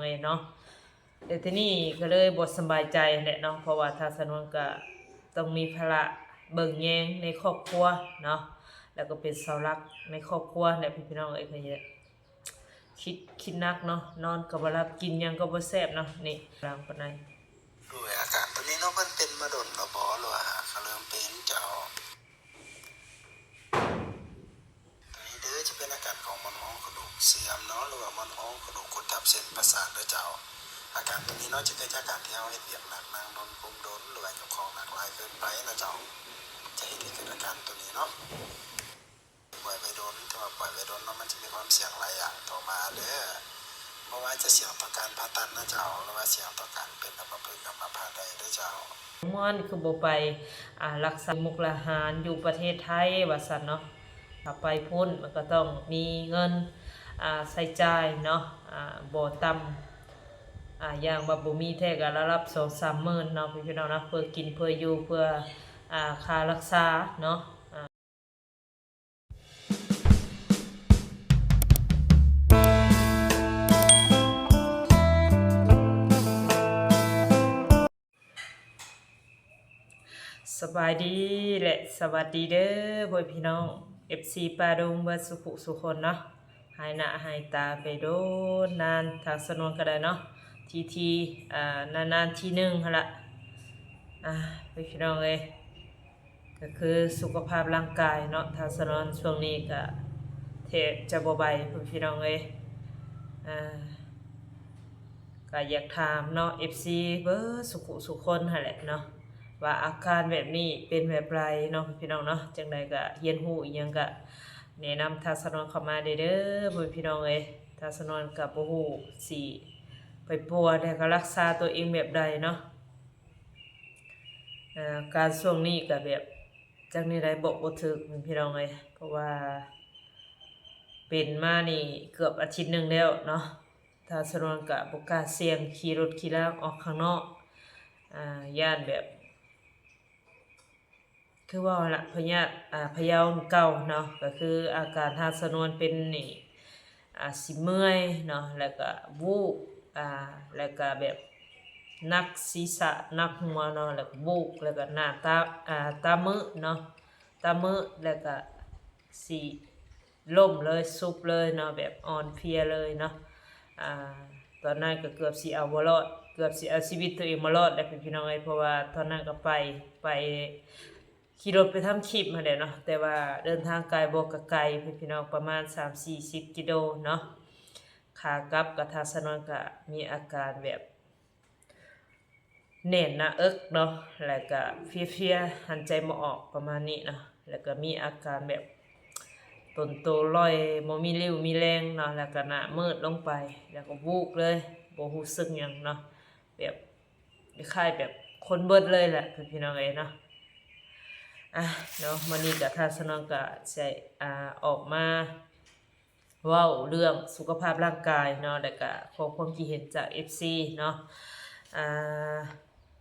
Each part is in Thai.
เองเนาะเดี๋ยวทีนี้ก็เลยบ่สบายใจแหละเนาะเพราะว่าทางสนวนก็ต้องมีภาระเบิ่งแยงในครอบครัวเนาะแล้วก็เป็นเสาหลักในครอบครัวแหละพี่น้องเอ้ยก็เนี่ยคิดนักเนาะนอนก็บ่หลับกินหยังก็บ่แซ่บเนาะนี่ร่างปานใดด้วยอาการตัวนี้เนาะเพิ่นเป็นมาดนมาบ่หรือว่าเขาเริ่มเป็นเจ้าตัวนี้เด้อจะเป็นอาการของมันห้องกระดูกเสื่อมเนาะหรือว่ามันห้องกระดูกกดทับเส้นประสาทเด้อเจ้าอาการตัวนี้เนาะจะเกิดจากการที่เฮาเฮ็ดเวียกหนักนั่งโดนหรือว่าเจ้าของหนักหลายเกินไปนะเจ้าจะเฮ็ดให้เกิดอาการตัวนี้เนาะปล่อยไปโดนแต่ว่าปล่อยไปโดนเนาะมันจะมีความเสี่ยงหลายอย่างต่อมาเด้อเพราะว่าจะเสี่ยงต่อการผ่าตัดนะเจ้าหรือว่าเสี่ยงต่อการเป็นอัมพฤกษ์อัมพาตได้เด้อเจ้าม่วนคือบ่ไปรักษามุกดาหารอยู่ประเทศไทยว่าซั่นเนาะถ้าไปพุ่นมันก็ต้องมีเงินใช้จ่ายเนาะบ่ต่ำอย่างว่าบ่มีแท้ก็ระดับ 2-3 หมื่นเนาะพี่น้องเนาะเพื่อกินเพื่ออยู่เพื่อค่ารักษาเนาะสบายดีและสวัสดีเด้อพ่อพี่น้อง FC ปาดงเบิดสุขุสุคนเนาะหายหน้าหายตาไปโดนนานทางสนวนก็ได้เนาะทีนานๆทีนึงหั่นล่ะพี่น้องเอ้ยก็คือสุขภาพร่างกายเนาะทางสนวนช่วงนี้ก็เทจะบ่ไหวพี่น้องเอ้ยก็อยากถามเนาะ FC เบิดสุขุสุคนหั่นแหละเนาะว่าอาการแบบนี้เป็นแบบไรเนาะพี่น้องเนาะจังใดก็เรียนรู้อีหยังก็แนะนำทางสนวนเข้ามาเด้อพี่น้องเอ้ยทางสนวนก็บ่ฮู้สิไปปัวแล้วก็รักษาตัวเองแบบใดเนาะการช่วงนี้ก็แบบจังนี้ได้บอกบ่ถูกพี่น้องเอ้ยเพราะว่าเป็นมานี่เกือบอาทิตย์นึงแล้วเนาะทางสนวนก็บ่กล้าเสี่ยงขี่รถขี่ลาออกข้างนอกย่านแบบคือว่าละพยาธิเก่าเนาะก็คืออาการทางสนวนเป็นนี่สิเมื่อยเนาะแล้วก็วูบแล้วก็แบบนักศีรษะนักหัวเนาะแล้วก็วูบแล้วก็หน้าตามืดเนาะตามืดแล้วก็สิล้มเลยซุบเลยเนาะแบบอ่อนเพลียเลยเนาะตอนนั้นก็เกือบสิเอาบ่รอดเกือบสิเอาชีวิตตัวเองบ่รอดแล้วพี่น้องเอ้ยเพราะว่าตอนนั้นก็ไปขี่รถไปทำคลิปมาแล้วเนาะแต่ว่าเดินทางไกลบ่ก็ไกลพี่น้องประมาณ3-40 กิโลเนาะขากลับกับทางสนวนก็มีอาการแบบแน่นหน้าอกเนาะแล้วก็เพลียๆหันใจบ่ออกประมาณนี้เนาะแล้วก็มีอาการแบบต้นโตลอยบ่มีริ้วมีแรงเนาะแล้วก็หน้ามืดลงไปแล้วก็วูบเลยบ่รู้สึกหยังเนาะแบบคล้ายๆแบบคนเบิดเลยแหละพี่น้องเอ้ยเนาะเนาะมื้อนี้ก็ทางสนวนก็สิออกมาเว้าเรื่องสุขภาพร่างกายเนาะแล้วก็ขอความคิดเห็นจาก FC เนาะ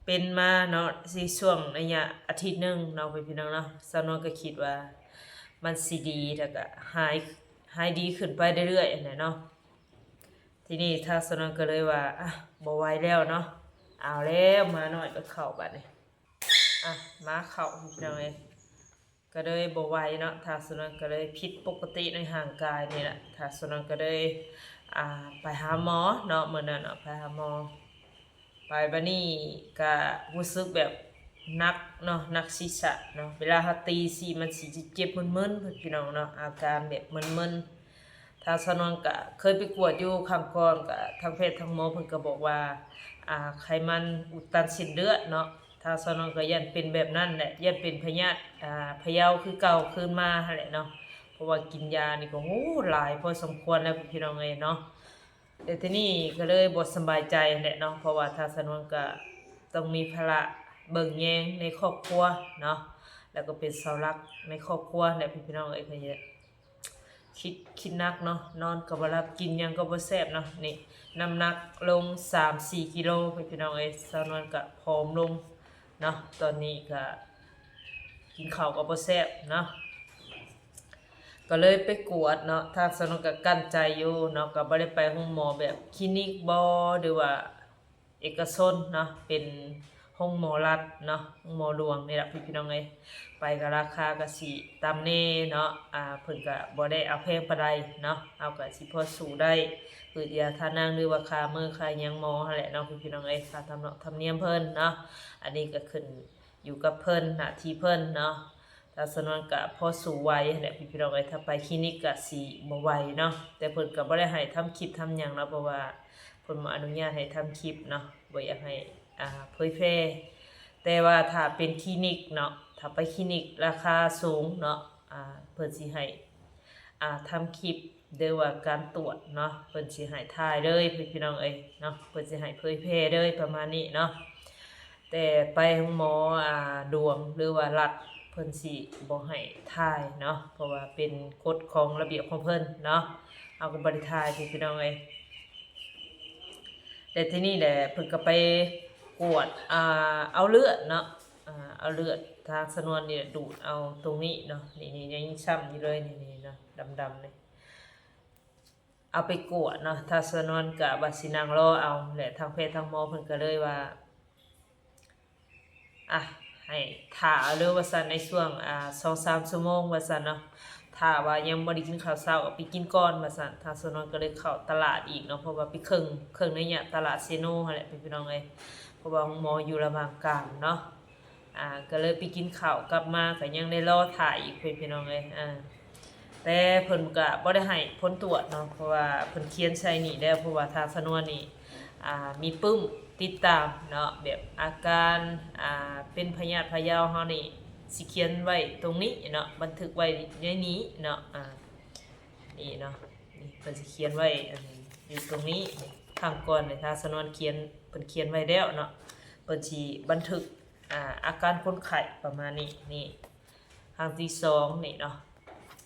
เป็นมาเนาะสิช่วงระยะอาทิตย์นึงเนาะพี่น้องเนาะสนวนก็คิดว่ามันสิดีแล้วก็หายดีขึ้นไปเรื่อยๆเนาะทีนี้ทางสนวนก็เลยว่าบ่ไหวแล้วเนาะเอาแล้วมาหน่อยก็เข้าบัดนี้มาเข้าพี่น้องเอ้ยก็เลยบ่ไหวเนาะทางสนวนก็เลยผิดปกติในร่างกายนี่แหละทางสนวนก็เลยไปหาหมอเนาะมื้อนั้นเนาะไปหาหมอไปบัดนี้ก็รู้สึกแบบนักเนาะนักศีรษะเนาะเวลาเฮาตีสิมันสิเจ็บมึนๆพี่น้องเนาะอาการแบบมึนๆทางสนวนก็เคยไปกวดอยู่ครั้งก่อนก็ทางแพทย์ทางหมอเพิ่นก็บอกว่าไขมันอุดตันเส้นเลือดเนาะทางสนวนก็ยันเป็นแบบนั้นแหละยันเป็นพยาธิพะเยาคือเก่าคืนมาหั่นแหละเนาะเพราะว่ากินยานี่ก็โหหลายพอสมควรแล้วพี่น้องเอ้ยเนาะแต่ทีนี้ก็เลยบ่สบายใจแหละเนาะเพราะว่าทางสนวนก็ต้องมีภาระเบิ่งแยงในครอบครัวเนาะแล้วก็เป็นเสาหลักในครอบครัวแหละพี่น้องเอ้ยก็เนี่ยคิดนักเนาะนอนก็บ่หลับกินหยังก็บ่แซ่บเนาะนี่น้ำหนักลง 3-4 กิโลพี่น้องเอ้ยสาวนวลก็ผอมลงเนาะตอนนี้ก็กินข้าวก็บ่แซ่บเนาะ ก็เลยไปกวดเนาะทางสนองก็กั้นใจอยู่เนาะก็บ่ได้ไปโรงหมอแบบคลินิกบ่หรือว่าเอกชนเนาะเป็นโรงหมอรัฐเนาะโรงหมอหลวงนี่ล่ะพี่น้องเอ้ยไปก็ราคาก็สิตามแน่เนาะเพิ่นก็บ่ได้เอาแพงปานใดเนาะเอาก็สิพอสู้ได้เพื่อยาทานางหรือว่าค่ามื้อค่าหยังหมอหั่นแหละเนาะพี่น้องเอ้ยค่าธรรมเนียมเพิ่นเนาะอันนี้ก็ขึ้นอยู่กับเพิ่นหน้าที่เพิ่นเนาะ ถ้าสนวนก็พอสู่วัยแหละพี่น้องเอ้ยถ้าไปคลินิกก็สิบ่ไหวเนาะแต่เพิ่นก็บ่ได้ให้ทำคลิปทำหยังเนาะเพราะว่าเพิ่นบ่อนุญาตให้ทำคลิปเนาะบ่อยากให้เผยแพร่แต่ว่าถ้าเป็นคลินิกเนาะถ้าไปคลินิกราคาสูงเนาะเพิ่นสิให้ทำคลิปหรือว่าการตรวจเนาะเพิ่นสิให้ถ่ายเลยพี่น้องเอ้ยเนาะเพิ่นสิให้เผยแพร่เลยประมาณนี้เนาะแต่ไปหมอดวงหรือว่ารัฐเพิ่นสิบ่ให้ถ่ายเนาะเพราะว่าเป็นกฎของระเบียบของเพิ่นเนาะเอาก็บ่ได้ถ่ายพี่น้องเอ้ยแต่ที่นี่แหละเพิ่นก็ไปกวดเอาเลือดเนาะเอาเลือดทางสนวนนี่ดูดเอาตรงนี้เนาะนี่ยังช้ำอยู่เลยนี่เนาะดำๆนี่เอาไปกวดเนาะทางสนวนก็ว่าสินั่งรอเอาแหละทางแพทย์ทางหมอเพิ่นก็เลยว่าให้ถ่าเรือว่าซั่นในช่วง2-3 ชั่วโมงว่าซั่นเนาะถ้าว่ายังบ่ได้กินข้าวเช้าก็ไปกินก่อนว่าซั่นทางสนวนก็เลยเข้าตลาดอีกเนาะเพราะว่าไปเครื่องในเนี่ยตลาดเซโนนั่นแหละพี่น้องเอ้ยเพราะว่าหมออยู่ระหว่างกลางเนาะก็เลยไปกินข้าวกลับมาก็ยังได้รอถ่ายอีกพี่น้องเอ้ยแต่เพิ่นก็บ่ได้ให้ผลตรวจเนาะเพราะว่าเพิ่นเขียนใส่นี่แล้วเพราะว่าทางสนวนนี่มีปึ้มติดตามเนาะแบบอาการเป็นพยาธิพะเยาเฮานี่สิเขียนไว้ตรงนี้เนาะบันทึกไว้ในนี้เนาะนี่เนาะนี่เพิ่นสิเขียนไว้อยู่ตรงนี้ข้างก่อนเลยถ้าสนวนเขียนเพิ่นเขียนไว้แล้วเนาะเพิ่นสิบันทึกอาการคนไข้ประมาณนี้นี่ทางที่2นี่เนาะ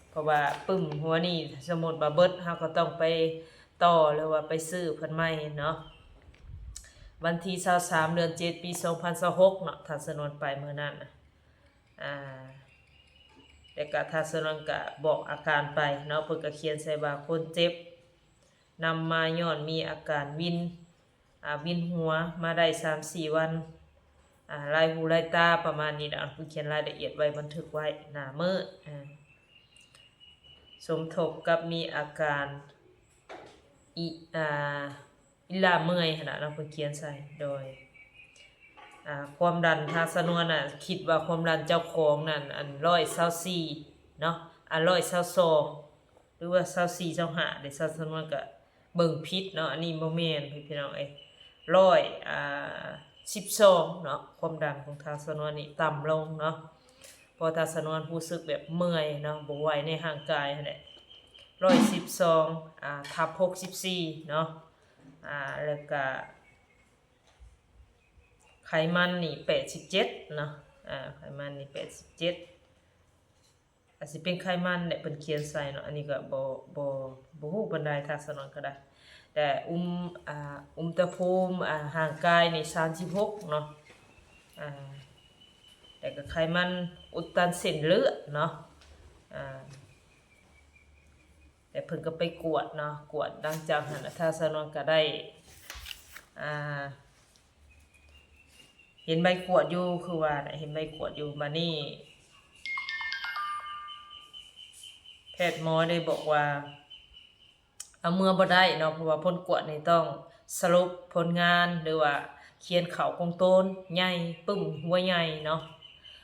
เพราะว่าปึ้มหัวนี่สมมุติว่าเบิดเฮาก็ต้องไปต่อหรือว่าไปซื้อเพิ่นใหม่เนาะวันที่23เดือน7ปี2026เนาะถ้าสนวนไปมื้อนั้นน่ะแต่ก็ถ้าสนวนก็บอกอาการไปเนาะเพิ่นก็เขียนใส่ว่าคนเจ็บนำมาย้อนมีอาการวินหัวมาได้ 3-4 วันลายหูลายตาประมาณนี้นะเพิ่นเขียนรายละเอียดไว้บันทึกไว้หน้ามืดสมทบกับมีอาการอิลาเมื่อยขนาดเราเพิ่นเขียนใส่โดยความดันทางสนวนน่ะคิดว่าความดันเจ้าของนั่น124เนาะ122หรือว่า24 25ได้สนวนก็เบิ่งผิดเนาะอันนี้บ่แม่นพี่น้องเอ้ย12เนาะความดันของทางสนวนนี่ต่ำลงเนาะพอทางสนวนรู้สึกแบบเมื่อยเนาะบ่ไหวในร่างกายนั่นแหละ112/64เนาะแล้วก็ไขมันนี่87เนาะไขมันนี่87อาจสิเป็นไขมันแหละเพิ่นเขียนใส่เนาะอันนี้ก็บ่ฮู้ปานใดทางสนวนก็ได้แต่อุณหภูมิร่างกายนี่36เนาะแต่ก็ไขมันอุดตันเส้นเลือดเนาะแต่เพิ่นก็ไปกวดเนาะกวดดังจากนั้นถ้าสนวนก็ได้เห็นใบกวดอยู่คือว่าเห็นใบกวดอยู่มานี่แพทย์หมอได้บอกว่าเอาเมื่อบ่ได้เนาะเพราะว่าผลกวดนี่ต้องสรุปผลงานหรือว่าเขียนข่าวคงต้นใหญ่ปึ้มหัวใหญ่เนาะ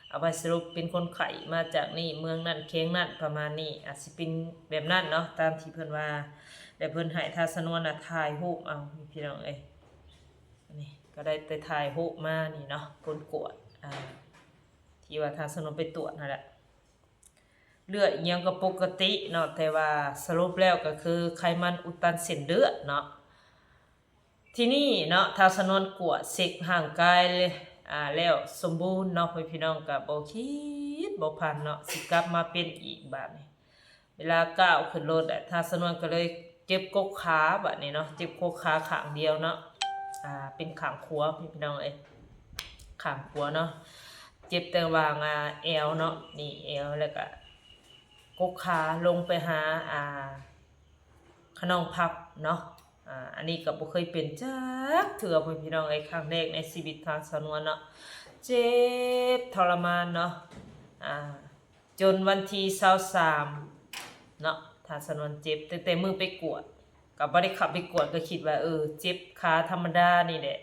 เอาไปสรุปเป็นคนไข้มาจากนี่เมืองนั่นเคียงนั่นประมาณนี้อาจสิเป็นแบบนั้นเนาะตามที่เพิ่นว่าแต่เพิ่นให้ทางสนวนถ่ายรูปเอาพี่น้องเอ้ยนี่ก็ได้แต่ถ่ายรูปมานี่เนาะผลกวดที่ว่าทางสนวนไปตรวจนั่นแหละเลือดยังก็ปกติเนาะแต่ว่าสรุปแล้วก็คือไขมันอุดตันเส้นเลือดเนาะที่นี่เนาะทางสนวนกวดเช็คร่างกายเลยแล้วสมบูรณ์เนาะพี่น้องก็บ่คิดบ่พันเนาะสิกลับมาเป็นอีกบัดนี้เวลาก้าวขึ้นรถทางสนวนก็เลยเจ็บกกขาบัดนี้เนาะเจ็บกกขาข้างเดียวเนาะเป็นข้างขวาพี่น้องข้างขวาเนาะเจ็บแต่วางเอวเนาะนี่เอวแล้วก็ กกขาลงไปหาขนองพับเนาะอันนี้ก็บ่เคยเป็นจักเทื่อพี่น้องครั้งแรกในชีวิตทางสนวนเนาะเจ็บทรมานเนาะจนวันที่23เนาะทางสนวนเจ็บแต่มือไปกวดก็บ่ได้ขับไปกวดก็คิดว่าเจ็บขาธรรมดานี่แหละ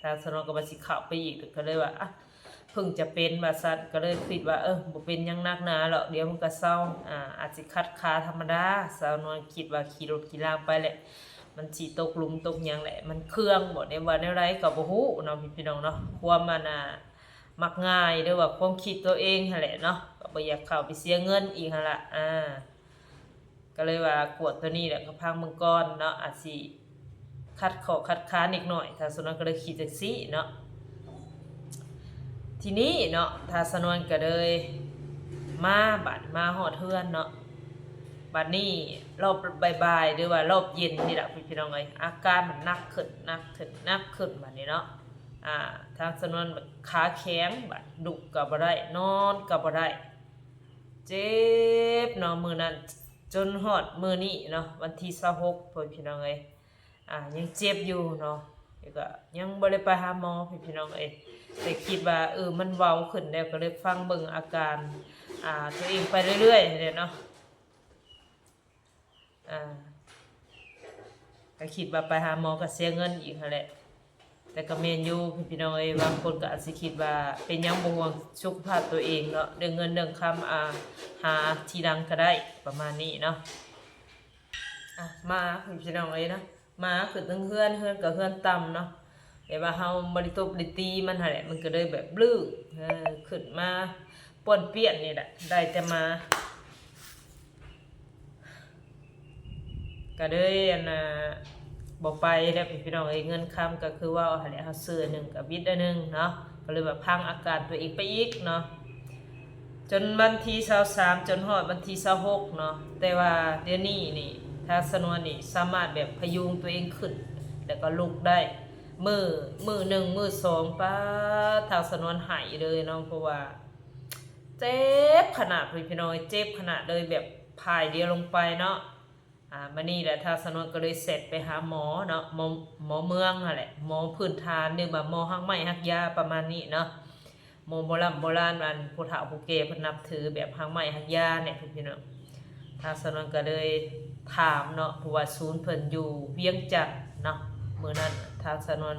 ทางสนวนก็บ่สิเข้าไปอีกก็เลยว่าเพิ่งจะเป็นว่าซั่นก็เลยคิดว่าบ่เป็นหยังนักหนาหรอกเดี๋ยวมันก็เซาอาจสิคัดขาธรรมดาสาวนวลคิดว่าขี่รถขี่ลางไปแหละมันสิตกหลุมตกหยังแหละมันเครื่องบ่ได้ว่าแนวใดก็บ่ฮู้เนาะพี่น้องเนาะความมันมักง่ายหรือว่าความคิดตัวเองหั่นแหละเนาะก็บ่อยากเข้าไปเสียเงินอีกหั่นล่ะก็เลยว่ากวดตัวนี้แหละก็พังมังกรเนาะอาจสิคัดข้อคัดค้านอีกหน่อยถ้าสนวนก็เลยคิดจังซี่เนาะทีนี้เนาะทาสนวนก็เลยมาบัดมาฮอดเฮือนเนาะบัดนี้รอบบ่ายๆหรือว่ารอบเย็นนี่แหละพี่น้องเอ้ยอาการมันหนักขึ้นบัดนี้เนาะทางสนวนแบบขาแข็งบัดลุกก็บ่ได้นอนก็บ่ได้เจ็บเนาะมื้อนั้นจนฮอดมื้อนี้เนาะวันที่26พี่น้องเอ้ยยังเจ็บอยู่เนาะก็ยังบ่ได้ไปหาหมอพี่น้องเอ้ยแต่คิดว่ามันเว้าขึ้นแล้วก็เลยฟังเบิ่งอาการตัวเองไปเรื่อยๆเนาะก็คิดว่าไปหาหมอก็เสียเงินอีกหั่นแหละแต่ก็แม่นอยู่พี่น้องเอ้ยบางคนก็อาจสิคิดว่าเป็นหยังบ่ห่วงสุขภาพตัวเองเนาะเรื่องเงินเรื่องคำหาทีหลังก็ได้ประมาณนี้เนาะมาพี่น้องเอ้ยนะมาขึ้นทั้งเฮือนก็เฮือนต่ำเนาะแต่ว่าเฮาบ่ได้ตบได้ตีมันหั่นแหละมันก็เลยแบบลื้อขึ้นมาป่วนเปี้ยนนี่แหละได้แต่มาก็เลยบ่ไปแล้วพี่น้องเอ้ยเงินค้ำก็คือว่าหั่นแหละเฮาซื้ออันนึงกับวิทย์อันนึงเนาะก็เลยแบบพังอาการตัวเองไปอีกเนาะจนวันที่23จนฮอดวันที่26เนาะแต่ว่าเดี๋ยวนี้นี่ถ้าสนวนนี่สามารถแบบพยุงตัวเองขึ้นแล้วก็ลุกได้มือ1มือ2ป้าทางสนวนหายเลยเนาะเพราะว่าเจ็บขนาดพี่น้องเจ็บขนาดเลยแบบพายเดียวลงไปเนาะมานี่แหละทางสนวนก็เลยเสร็จไปหาหมอเนาะหมอเมืองนั่นแหละหมอพื้นฐานเนี่ยแบบหมอฮักไม้ฮักยาประมาณนี้เนาะหมอโบราณมันผู้เฒ่าผู้แก่เพิ่นนับถือแบบฮักไม้ฮักยาเนี่ยพี่น้องทางสนวนก็เลยถามเนาะเพราะว่าศูนย์เพิ่นอยู่เวียงจันทน์เนาะมื้อนั้นทางสนวน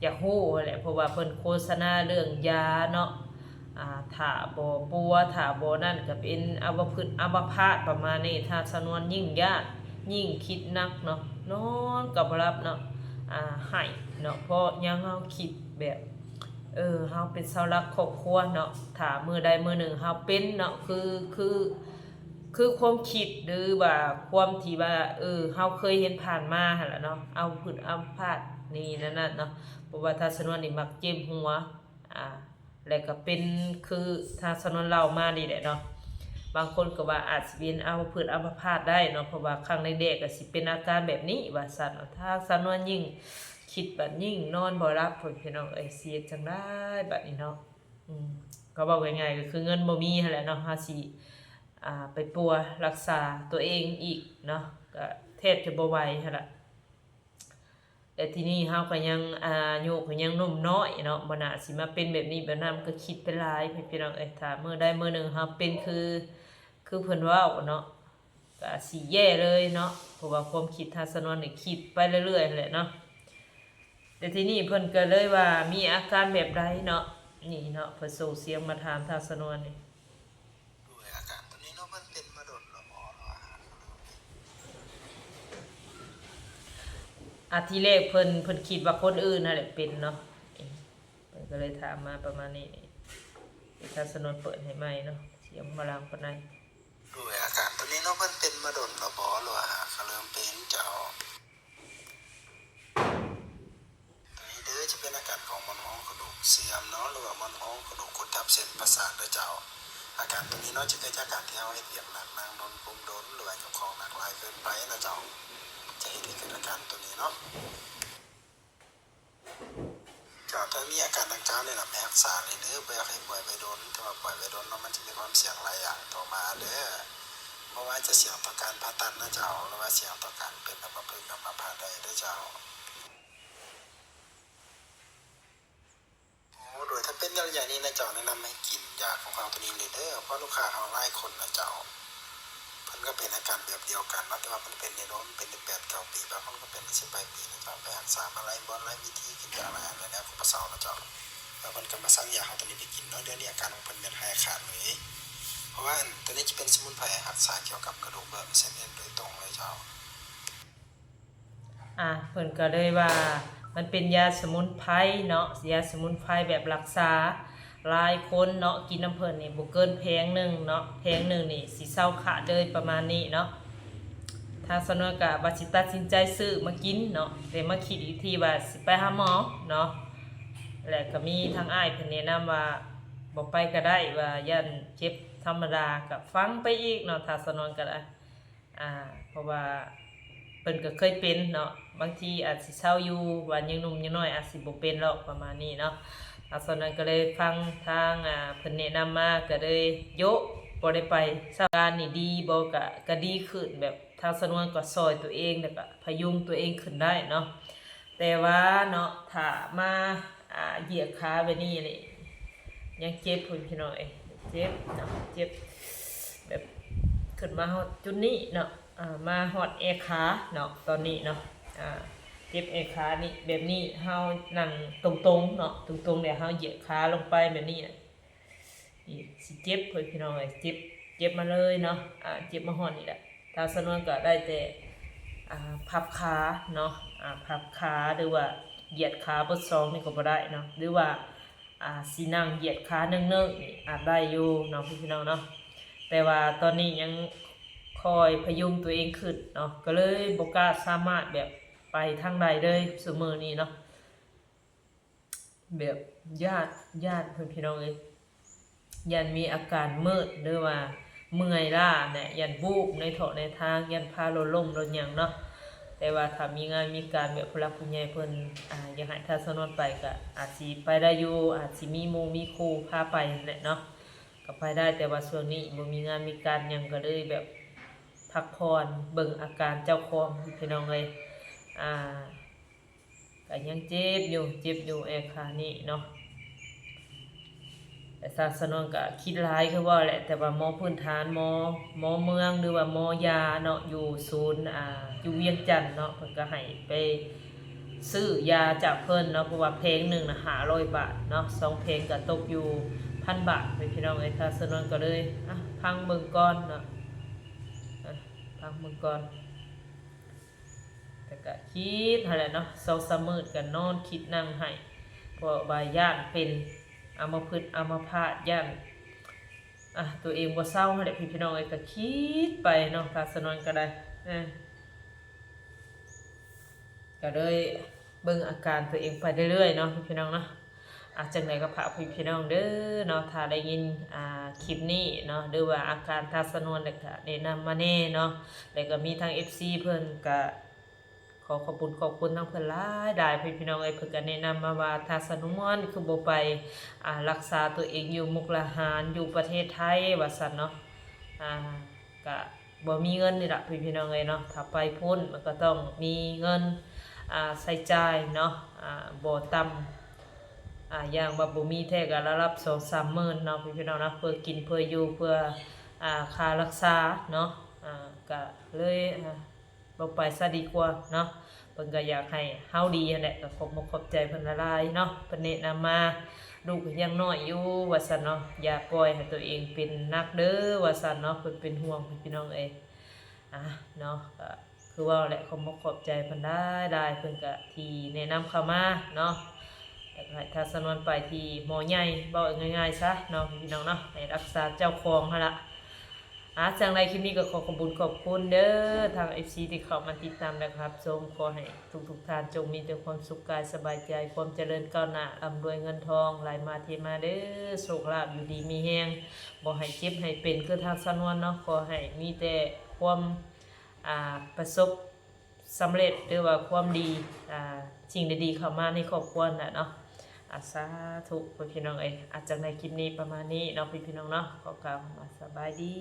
อยากฮู้แหละเพราะว่าเพิ่นโฆษณาเรื่องยาเนาะถ้าบ่ปัวถ้าบ่นั่นก็เป็นอัมพาตประมาณนี้ทางสนวนยิ่งยากยิ่งคิดนักเนาะนอนก็บ่หลับเนาะให้เนาะเพราะยังเฮาคิดแบบเฮาเป็นเสาหลักครอบครัวเนาะถ้ามื้อใดมื้อหนึ่งเฮาเป็นเนาะคือความคิดหรือว่าความที่ว่าเฮาเคยเห็นผ่านมาหั่นล่ะเนาะเอาพึ่งอัมพาตนี่นั่นเนาะเพราะว่าทางสนวนนี่มักเจ็บหัวแล้วก็เป็นคือทางสนวนเล่ามานี่แหละเนาะบางคนก็ว่าอาจสิเป็นเอาพืชอัมพาตได้เนาะเพราะว่าครั้งในเด็กก็สิเป็นอาการแบบนี้ว่าซั่นถ้าสนวนยิ่งคิดบัดยิ่งนอนบ่หลับพี่น้องเสียจังได้บัดนี้เนาะก็บอกง่ายๆก็คือเงินบ่มีหั่นแหละเนาะเฮาสิไปปัวรักษาตัวเองอีกเนาะก็แทบจะบ่ไหวหั่นล่ะแต่ทีนี้เฮาก็ยังอายุก็ยังหนุ่มน้อยเนาะบ่น่าสิมาเป็นแบบนี้แบบนั้นก็คิดไปหลายพี่น้องถ้ามื้อใดมื้อหนึ่งเฮาเป็นคือเพิ่นเว้าเนาะก็สิแย่เลยเนาะเพราะว่าความคิดทางสนวนนี่คิดไปเรื่อยๆแหละเนาะแต่ทีนี้เพิ่นก็เลยว่ามีอาการแบบใดเนาะนี่เนาะเพิ่นส่งเสียงมาถามทางสนวนนี่ด้วยอาการตัวนี้เนาะมันเป็นมาโดนแล้วหมอเนาะทีแรกเพิ่นคิดว่าคนอื่นนั่นแหละเป็นเนาะเพิ่นก็เลยถามมาประมาณนี้นี่ทางสนวนเปิดให้ใหม่เนาะเสียงมาลางปานใดด้วยอาการตัวนี้เนาะมันเป็นมาโดนแล้วบ่หรือว่าเขาเริ่มเป็นเจ้าเด้อจะเป็นอาการของมันห้องกระดูกเสื่อมเนาะหรือว่ามันห้องกระดูกกดทับเส้นประสาทเด้อเจ้าอาการตัวนี้เนาะจะเกิดจากการที่เฮาเฮ็ดเวียกหนักนั่งโดนปุ่มโดนหรือว่ายกของหนักหลายเกินไปนะเจ้าจะเฮ็ดให้เกิดอาการตัวนี้เนาะเจ้าถ้ามีอาการดังกล่าวเนี่ยนะแม่รักษาเลยเด้อบ่อยากให้ป่วยไปโดนถ้าว่าป่วยไปโดนเนาะมันจะมีความเสี่ยงหลายอย่างต่อมาเด้อ เพราะว่าจะเสี่ยงต่อการผ่าตัดนะเจ้าหรือว่าเสี่ยงต่อการเป็นอัมพฤกษ์อัมพาตได้ด้วยเจ้าโดยถ้าเป็นระยะนี้นะเจ้าแนะนำให้กินยาของเขาตัวนี้เลยเด้อเพราะลูกค้าเขาหลายคนนะเจ้าเพิ่นก็เป็นอาการแบบเดียวกันนะแต่ว่ามันเป็นในโน้นเป็นใน8-9 ปีบางคนก็เป็นใน10 ปีนะเจ้าไปรักษามาหลายวิธีกินยาหลายอันแล้วก็บ่เซานะเจ้าแล้วเพิ่นก็มาสั่งยาเขาตัวนี้ไปกินเนาะเดี๋ยวนี้อาการของเพิ่นเป็นหายขาดเลยเพราะว่าตัวนี้จะเป็นสมุนไพรรักษาเกี่ยวกับกระดูกเส้นเอ็นโดยตรงเลยเจ้าเพิ่นก็เลยว่ามันเป็นยาสมุนไพรเนาะยาสมุนไพรแบบรักษาหลายคนเนาะกินน้ำเพิ่นนี่บ่เกินแพงหนึงเนาะแพงหนึงนี่สิเซาขาดเลยประมาณนี้เนาะถ้าสนวนก็ว่าสิตัดสินใจซื้อมากินเนาะแต่มาคิดอีกทีว่าสิไปหาหมอเนาะแล้วก็มีทางอ้ายเพิ่นแนะนำว่าบ่ไปก็ได้ว่าย่านเจ็บธรรมดาก็ฟังไปอีกเนาะถ้าสนวนก็ได้เพราะว่าเพิ่นก็เคยเป็นเนาะบางทีอาจสิเศร้าอยู่ว่ายังหนุ่มยังน้อยอาจสิบ่เป็นหรอกประมาณนี้เนาะตอนนั้นก็เลยฟังทางเพิ่นแนะนำมาก็เลยโยะบ่ได้ไปสถานการณ์นี่ดีบ่ก็ดีขึ้นแบบทางสนวนก็ซอยตัวเองแล้วก็พยุงตัวเองขึ้นได้เนาะแต่ว่าเนาะถ้ามาเหยียดขาแบบนี้นี่ยังเจ็บพุ่นพี่น้อยเจ็บเนาะเจ็บแบบขึ้นมาฮอดจุดนี้เนาะมาฮอดเอขาเนาะตอนนี้เนาะเจ็บเอขานี่แบบนี้เฮานั่งตรงๆเนาะตรงๆเดี๋ยวเฮาเหยียดขาลงไปแบบนี้นี่สิเจ็บเพิ่นพี่น้องเอ้ยเจ็บมาเลยเนาะเจ็บมาฮอดนี่แหละทางสนวนก็ได้แต่พับขาเนาะพับขาหรือว่าเหยียดขาเบิดสองนี่ก็บ่ได้เนาะหรือว่าสินั่งเหยียดขาเนิ่งๆนี่อาจได้อยู่เนาะพี่น้องเนาะแต่ว่าตอนนี้ยังคอยพยุงตัวเองขึ้นเนาะก็เลยบ่กล้าสามารถแบบไปทางใดเลยซุมื้อนี้เนาะแบบญาติเพิ่นพี่น้องเอ้ยยันมีอาการมืดหรือว่าเมื่อยล้าเนี่ยยันวูบในเถาะในทางยันพาลมรถหยังเนาะแต่ว่าถ้ามีงานมีการแบบผู้หลักผู้ใหญ่เพิ่นอยากให้ทางสนวนไปก็อาจสิไปได้อยู่อาจสิมีหมู่มีครูพาไปแหละเนาะก็ไปได้แต่ว่าช่วงนี้บ่มีงานมีการหยังก็เลยแบบพักผ่อนเบิ่งอาการเจ้าของพี่น้องเอ้ยก็ยังเจ็บอยู่แอขานี่เนาะแต่ศาสนวนก็คิดหลายคือว่าแหละแต่ว่าหมอพื้นฐานหมอเมืองหรือว่าหมอยาเนาะอยู่ศูนย์อยู่เวียงจันทน์เนาะเพิ่นก็ให้ไปซื้อยาจากเพิ่นเนาะเพราะว่าเพลงนึงน่ะ500 บาทเนาะ2เพลงก็ตกอยู่1,000 บาทพี่น้องเอ้ยศาสนวนก็เลยพังเบิ่งก่อนเนาะพังเบิ่งก่อนแต่ก็คิดหั่นแหละเนาะ2-3 มื้อก็นอนคิดนั่งให้เพราะว่าย่านเป็นอัมพฤกษ์อัมพาตย่านตัวเองบ่เศร้าหั่นแหละพี่น้องเอ้ยก็คิดไปเนาะศาสนวนก็ได้ก็เลยเบิ่งอาการตัวเองไปเรื่อยๆเนาะพี่น้องเนาะจังได๋ก็ฝากพี่น้องเด้อเนาะถ้าได้ยินคลิปนี้เนาะหรือว่าอาการทางสนวนแล้วก็แนะนำมาแน่เนาะแล้วก็มีทาง FC เพิ่นก็ขอบคุณทั้งเพิ่นหลายพี่น้องเอ้ยเพิ่นก็แนะนำมาว่าถ้าสนวนคือบ่ไปรักษาตัวเองอยู่มุกดาหารอยู่ประเทศไทยว่าซั่นเนาะก็บ่มีเงินนี่ล่ะพี่น้องเอ้ยเนาะถ้าไปพุ่นมันก็ต้องมีเงินใช้จ่ายเนาะบ่ต่ำอย่างว่าบ่มีแท้ก็ระดับ 2-3 หมื่นเนาะพี่น้องเนาะเพื่อกินเพื่ออยู่เพื่อค่ารักษาเนาะก็เลยบ่ไปซะดีกว่าเนาะเพิ่นก็อยากให้เฮาดีนั่นแหละก็ขอบใจเพิ่นหลายๆเนาะเพิ่นแนะนำมาลูกยังน้อยอยู่ว่าซั่นเนาะอย่าปล่อยให้ตัวเองเป็นนักเด้อว่าซั่นเนาะเพิ่นเป็นห่วงพี่น้องเอ้ยเนาะก็คือว่าแหละขอบใจเพิ่นได้เพิ่นก็ที่แนะนำเข้ามาเนาะแล้วก็ให้ทางสนวนไปที่หมอใหญ่เว้าง่ายๆซะเนาะพี่น้องเนาะให้รักษาเจ้าของหั่นล่ะจังไรคลิปนี้ก็ขอบคุณเด้อทาง FC ที่เข้ามาติดตามนะครับชมขอให้ทุกท่านจงมีแต่ความสุขกายสบายใจความเจริญก้าวหน้าร่ำรวยเงินทองไหลมาเทมาเด้อโชคลาภอยู่ดีมีแฮงบ่ให้เจ็บให้เป็นคือทางสนวนเนาะขอให้มีแต่ความประสบสำเร็จหรือว่าความดีสิ่งดีๆเข้ามาในครอบครัวน่ะเนาะสาธุพี่น้องเอ้ยจังในคลิปนี้ประมาณนี้เนาะพี่น้องเนาะขอกล่าวสบายดี